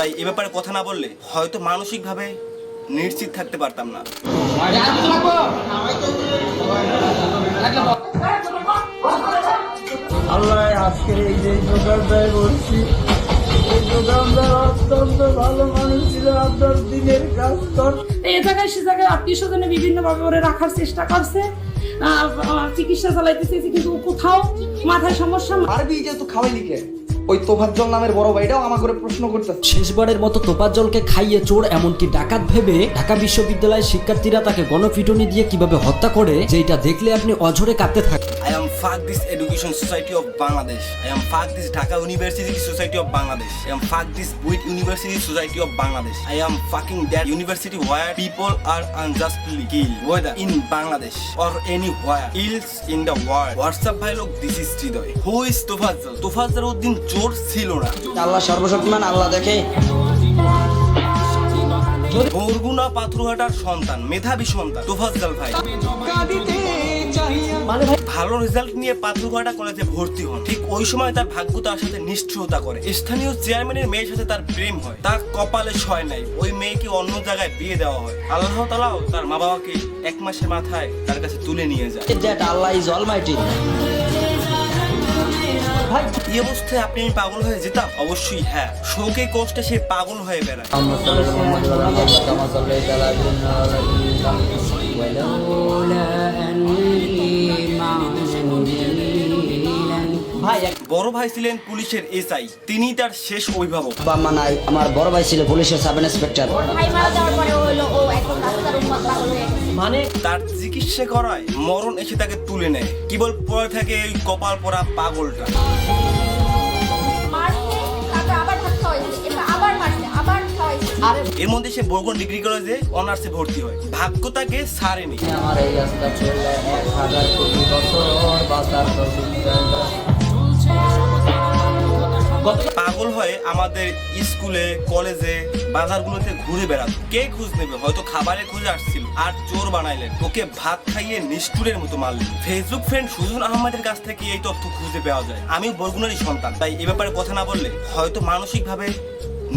তাই এ ব্যাপারে কথা না বললে হয়তো মানসিকভাবে নিশ্চিত থাকতে পারতাম না। আল্লাহ আজকের এই যে দোকানদার বলছি, এই দোকানদার অত্যন্ত ভালো মানুষ ছিল, আপনার দিনের কাজ কর। এই জায়গায় সে জায়গায় আত্মীয় স্বজনে বিভিন্ন ভাবে ওরে রাখার চেষ্টা করছে, চিকিৎসা চালাইতে চেয়েছে, কিন্তু কোথাও মাথায় সমস্যা। আরবি যেহেতু খাওয়াই লিখে ওই তোফাজ্জল নামের বড় ভাইটাও আমার করে প্রশ্ন করতেছে। শেষবারের মতো তোফাজ্জলকে খাইয়ে চোর এমনকি ডাকাত ভেবে ঢাকা বিশ্ববিদ্যালয়ের শিক্ষার্থীরা তাকে গণপিটুনি দিয়ে কিভাবে হত্যা করে, যেটা দেখলে আপনি অঝরে কাঁদতে থাকেন। I am fuck this education society of Bangladesh. I am fuck this Dhaka University Society of Bangladesh. I am fuck this Buit University Society of Bangladesh. I am fucking that university where people are unjustly killed, whether in Bangladesh or anywhere else in the world. WhatsApp bhai log, this is Chidoy. Who is Tofazzal? Tofazzal Uddin চোর ছিল না। আল্লাহ সর্বশক্তিমান, আল্লাহ দেখে। বরগুনা পাথরঘাটার সন্তান, মেধাবী সন্তান তোফাজ্জল ভাই ভালো রেজাল্ট নিয়ে পাথরঘাটা কলেজে ভর্তি হন। ঠিক ওই সময় তার ভাগ্য তার সাথে নিষ্ঠুরতা করে। স্থানীয় চেয়ারম্যানের মেয়ের সাথে তার প্রেম হয়। তার কপালে সয় নাই, ওই মেয়েকে অন্য জায়গায় বিয়ে দেওয়া হয়। আল্লাহ তাআলাও তার মা বাবাকে 1 মাসের মাথায় তার কাছে তুলে নিয়ে যায়। That Allah is Almighty. ভাই এই অবস্থায় আপনি আমি পাগল হয়ে যেতাম? অবশ্যই হ্যাঁ। শোকে কষ্টে সে পাগল হয়ে বেড়ায়। ভাই বড় ভাই ছিলেন পুলিশের এসআই, তিনি তার শেষ অভিভাবক। বাবা নাই, আমার বড় ভাই ছিল পুলিশের সাব ইন্সপেক্টর। ভাই মারা যাওয়ার পরে হলো ও এখন রাস্তার উম্মত পাগল হয়ে গেছে। মানে তার চিকিৎসা করায় মরণ এসে তাকে তুলে নেয়। কেবল পড়ে থাকে এই কপাল পরা পাগলটা। মারছে, তারপর আবার ধাক্কা হয়েছে, এবার আবার মারছে, আবার খাওয়াইছে। এর মধ্যে সে বরগুনা ডিগ্রি কলেজে অনার্সে ভর্তি হয়। ভাগ্য তাকে ছাড়েনি। আমার এই রাস্তা চললে 1000 কোটি বছর বাঁচার পাগল হয়ে আমাদের স্কুলে কলেজে বাজারগুলোতে ঘুরে বেড়াতো। কে খোঁজ নেবে? হয়তো খাবারের খোঁজে আসছিল, আর চোর বানাইলেন। ওকে ভাত খাইয়ে নিষ্ঠুরের মতো মারলেন। ফেসবুক ফ্রেন্ড সুজন আহমেদের কাছ থেকে এই তথ্য খুঁজে পাওয়া যায়। আমি বরগুনারই সন্তান, তাই এ ব্যাপারে কথা না বললে হয়তো মানসিকভাবে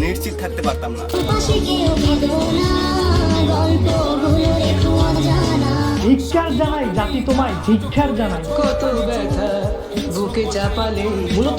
নিশ্চিত থাকতে পারতাম না। ধিক্কার জানাই জাতি তোমায়, ধিক্কার জানাই। কত ব্যথা বুকে চাপালে। মূলত